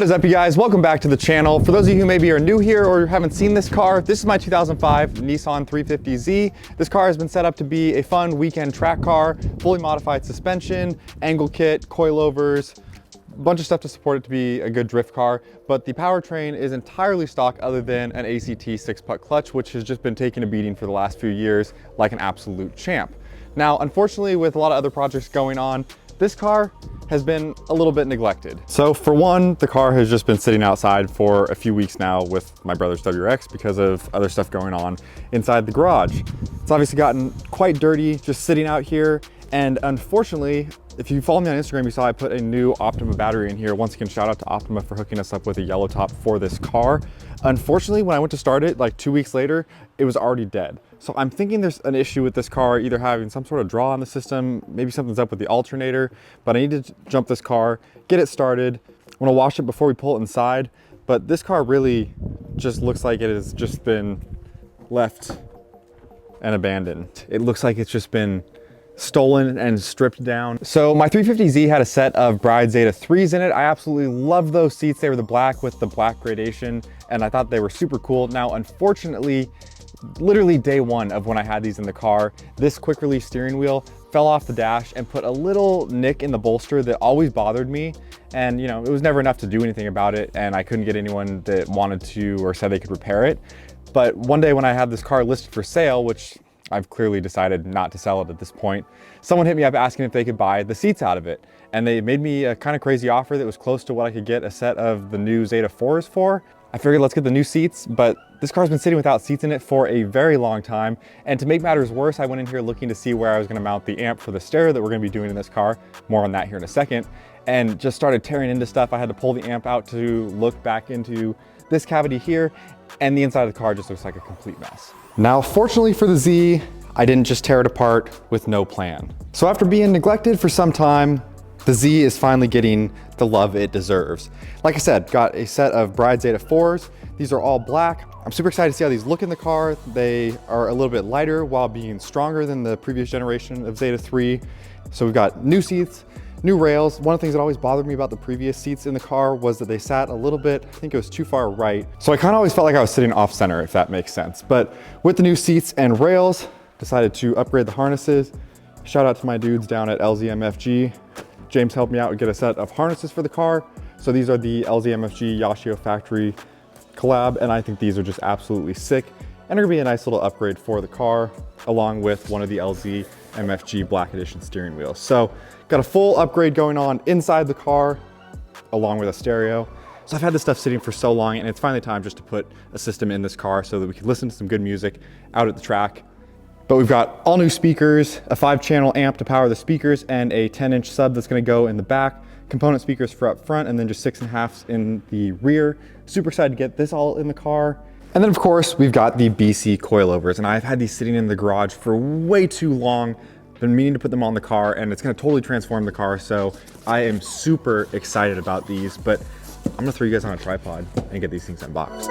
What is up, you guys? Welcome back to the channel. For those of you who maybe are new here or haven't seen this car, this is my 2005 Nissan 350Z. This car has been set up to be a fun weekend track car, fully modified suspension, angle kit, coilovers, a bunch of stuff to support it to be a good drift car, but the powertrain is entirely stock other than an ACT 6-putt clutch, which has just been taking a beating for the last few years like an absolute champ. Now, unfortunately, with a lot of other projects going on, this car has been a little bit neglected. So for one, the car has just been sitting outside for a few weeks now with my brother's WRX because of other stuff going on inside the garage. It's obviously gotten quite dirty just sitting out here. And unfortunately, if you follow me on Instagram, you saw I put a new Optima battery in here. Once again, shout out to Optima for hooking us up with a yellow top for this car. Unfortunately, when I went to start it, like 2 weeks later, it was already dead. So I'm thinking there's an issue with this car, either having some sort of draw on the system, maybe something's up with the alternator, but I need to jump this car, get it started. I want to wash it before we pull it inside, but this car really just looks like it has just been left and abandoned. It looks like it's just been stolen and stripped down. So my 350Z had a set of Bride Zeta 3s in it. I absolutely love those seats. They were the black with the black gradation, and I thought they were super cool. Now, unfortunately, literally day one of when I had these in the car, this quick release steering wheel fell off the dash and put a little nick in the bolster that always bothered me. And you know, it was never enough to do anything about it, and I couldn't get anyone that wanted to or said they could repair it. But one day when I had this car listed for sale, which I've clearly decided not to sell it at this point, someone hit me up asking if they could buy the seats out of it. And they made me a kind of crazy offer that was close to what I could get a set of the new Zeta 4s for. I figured let's get the new seats, but this car's been sitting without seats in it for a very long time. And to make matters worse, I went in here looking to see where I was gonna mount the amp for the stereo that we're gonna be doing in this car. More on that here in a second. And just started tearing into stuff. I had to pull the amp out to look back into this cavity here, and the inside of the car just looks like a complete mess. Now, fortunately for the Z, I didn't just tear it apart with no plan. So after being neglected for some time, the Z is finally getting the love it deserves. Like I said, got a set of Bride Zeta 4s. These are all black. I'm super excited to see how these look in the car. They are a little bit lighter while being stronger than the previous generation of Zeta 3. So we've got new seats, new rails. One of the things that always bothered me about the previous seats in the car was that they sat a little bit, I think it was too far right. So I kind of always felt like I was sitting off center, if that makes sense. But with the new seats and rails, decided to upgrade the harnesses. Shout out to my dudes down at LZMFG. James helped me out and get a set of harnesses for the car. So these are the LZMFG Yashio factory collab, and I think these are just absolutely sick. And they're gonna be a nice little upgrade for the car, along with one of the LZMFG Black Edition steering wheels. So got a full upgrade going on inside the car, along with a stereo. So I've had this stuff sitting for so long, and it's finally time just to put a system in this car so that we can listen to some good music out at the track. But we've got all new speakers, a 5-channel amp to power the speakers, and a 10-inch sub that's gonna go in the back, component speakers for up front, and then just 6.5s in the rear. Super excited to get this all in the car. And then of course, we've got the BC coilovers, and I've had these sitting in the garage for way too long. Been meaning to put them on the car, and it's gonna totally transform the car, so I am super excited about these, but I'm gonna throw you guys on a tripod and get these things unboxed.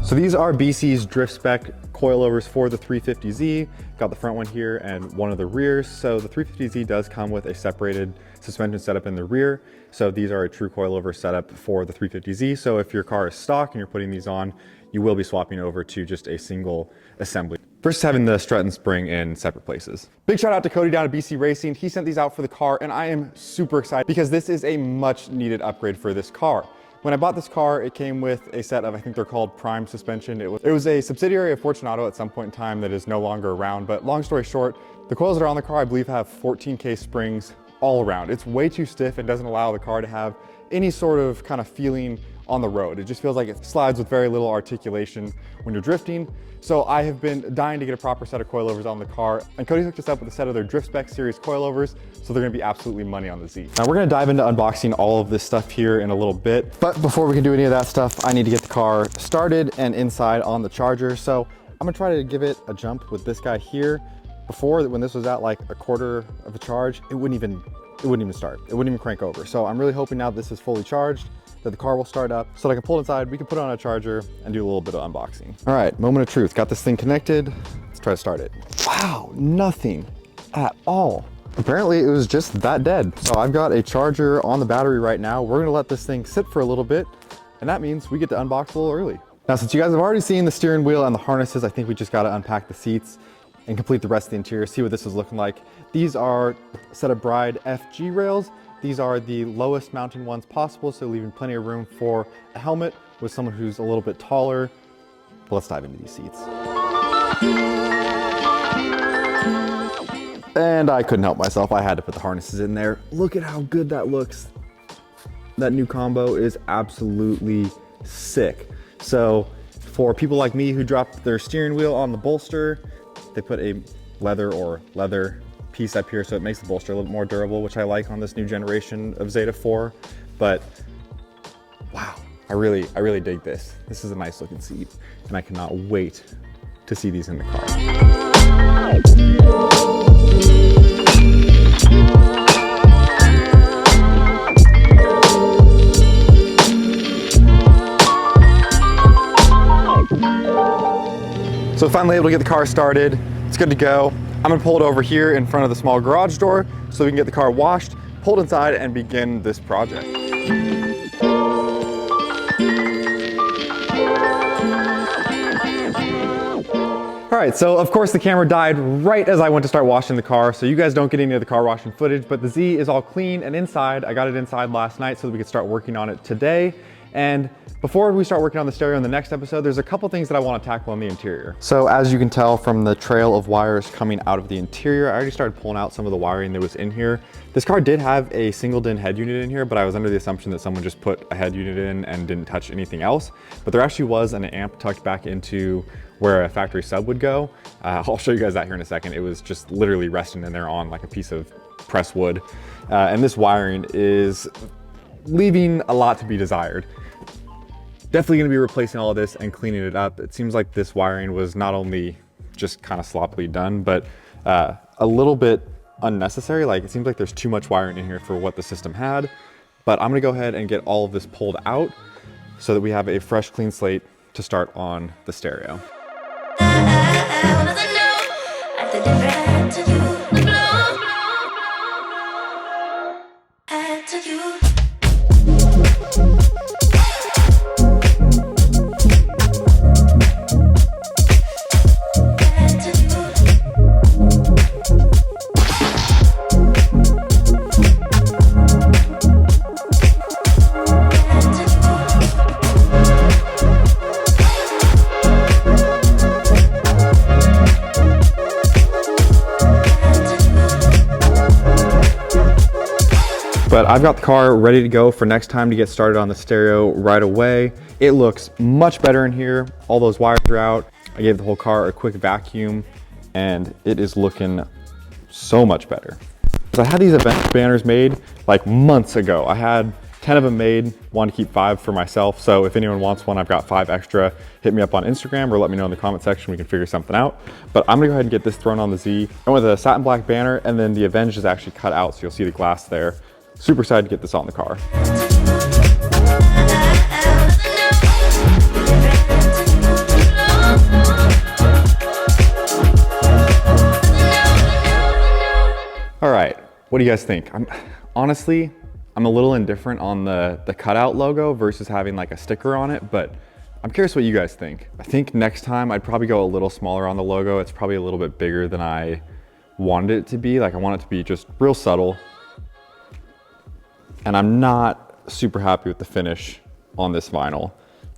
So these are BC's drift spec coilovers for the 350Z. Got the front one here and one of the rears. So the 350Z does come with a separated suspension setup in the rear. So these are a true coilover setup for the 350Z. So if your car is stock and you're putting these on, you will be swapping over to just a single assembly versus having the strut and spring in separate places. Big shout out to Cody down at BC Racing. He sent these out for the car, and I am super excited because this is a much needed upgrade for this car. When I bought this car, it came with a set of, I think they're called Prime suspension. It was a subsidiary of Fortunato at some point in time that is no longer around, but long story short, the coils that are on the car, I believe, have 14K springs all around. It's way too stiff and doesn't allow the car to have any sort of kind of feeling on the road. It just feels like it slides with very little articulation when you're drifting. So I have been dying to get a proper set of coilovers on the car, and Cody hooked us up with a set of their Drift Spec series coilovers, so they're gonna be absolutely money on the Z. Now we're gonna dive into unboxing all of this stuff here in a little bit, but before we can do any of that stuff, I need to get the car started and inside on the charger. So I'm gonna try to give it a jump with this guy here. Before, when this was at like a quarter of a charge, it wouldn't even start. It wouldn't even crank over. So I'm really hoping now this is fully charged that the car will start up so that I can pull it inside, we can put it on a charger and do a little bit of unboxing. All right, moment of truth. Got this thing connected. Let's try to start it. Wow, nothing at all. Apparently it was just that dead. So I've got a charger on the battery right now. We're gonna let this thing sit for a little bit, and that means we get to unbox a little early. Now, since you guys have already seen the steering wheel and the harnesses, I think we just gotta unpack the seats and complete the rest of the interior, see what this is looking like. These are a set of Bride FG rails. These are the lowest mounting ones possible, so leaving plenty of room for a helmet with someone who's a little bit taller. But let's dive into these seats. And I couldn't help myself. I had to put the harnesses in there. Look at how good that looks. That new combo is absolutely sick. So for people like me who dropped their steering wheel on the bolster, they put a leather piece up here so it makes the bolster a little more durable, which I like on this new generation of Zeta 4. But wow, I really dig this. This is a nice looking seat, and I cannot wait to see these in the car. So finally able to get the car started. It's good to go. I'm gonna pull it over here in front of the small garage door so we can get the car washed, pulled inside, and begin this project. All right, so of course the camera died right as I went to start washing the car, so you guys don't get any of the car washing footage, but the Z is all clean and inside. I got it inside last night so that we could start working on it today. And before we start working on the stereo in the next episode, there's a couple things that I want to tackle on the interior. So as you can tell from the trail of wires coming out of the interior, I already started pulling out some of the wiring that was in here. This car did have a single DIN head unit in here, but I was under the assumption that someone just put a head unit in and didn't touch anything else. But there actually was an amp tucked back into where a factory sub would go. I'll show you guys that here in a second. It was just literally resting in there on like a piece of pressed wood. And this wiring is leaving a lot to be desired. Definitely gonna be replacing all of this and cleaning it up. It seems like this wiring was not only just kind of sloppily done, but a little bit unnecessary. Like it seems like there's too much wiring in here for what the system had. But I'm gonna go ahead and get all of this pulled out so that we have a fresh, clean slate to start on the stereo. But I've got the car ready to go for next time to get started on the stereo right away. It looks much better in here. All those wires are out. I gave the whole car a quick vacuum and it is looking so much better. I had these Avenged banners made like months ago. I had 10 of them made, wanted to keep 5 for myself. So if anyone wants one, I've got 5 extra. Hit me up on Instagram or let me know in the comment section. We can figure something out. But I'm gonna go ahead and get this thrown on the Z. I went with a satin black banner, and then the Avenged is actually cut out, so you'll see the glass there. Super excited to get this on the car. All right, what do you guys think? Honestly, I'm a little indifferent on the cutout logo versus having like a sticker on it, but I'm curious what you guys think. I think next time I'd probably go a little smaller on the logo. It's probably a little bit bigger than I wanted it to be. Like I want it to be just real subtle. And I'm not super happy with the finish on this vinyl.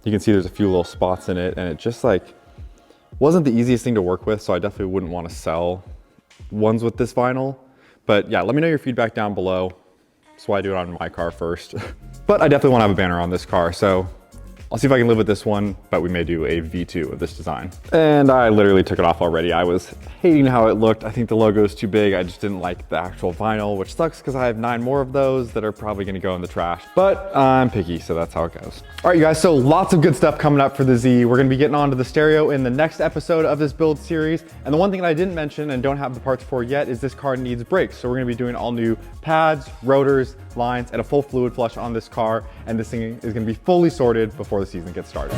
You can see there's a few little spots in it, and it just like wasn't the easiest thing to work with, so I definitely wouldn't want to sell ones with this vinyl. But yeah, let me know your feedback down below. That's why I do it on my car first. But I definitely want to have a banner on this car, so I'll see if I can live with this one, but we may do a V2 of this design. And I literally took it off already. I was hating how it looked. I think the logo is too big. I just didn't like the actual vinyl, which sucks because I have 9 more of those that are probably gonna go in the trash. But I'm picky, so that's how it goes. All right, you guys, so lots of good stuff coming up for the Z. We're gonna be getting onto the stereo in the next episode of this build series. And the one thing that I didn't mention and don't have the parts for yet is this car needs brakes. So we're gonna be doing all new pads, rotors, lines, and a full fluid flush on this car. And this thing is gonna be fully sorted before the season gets started.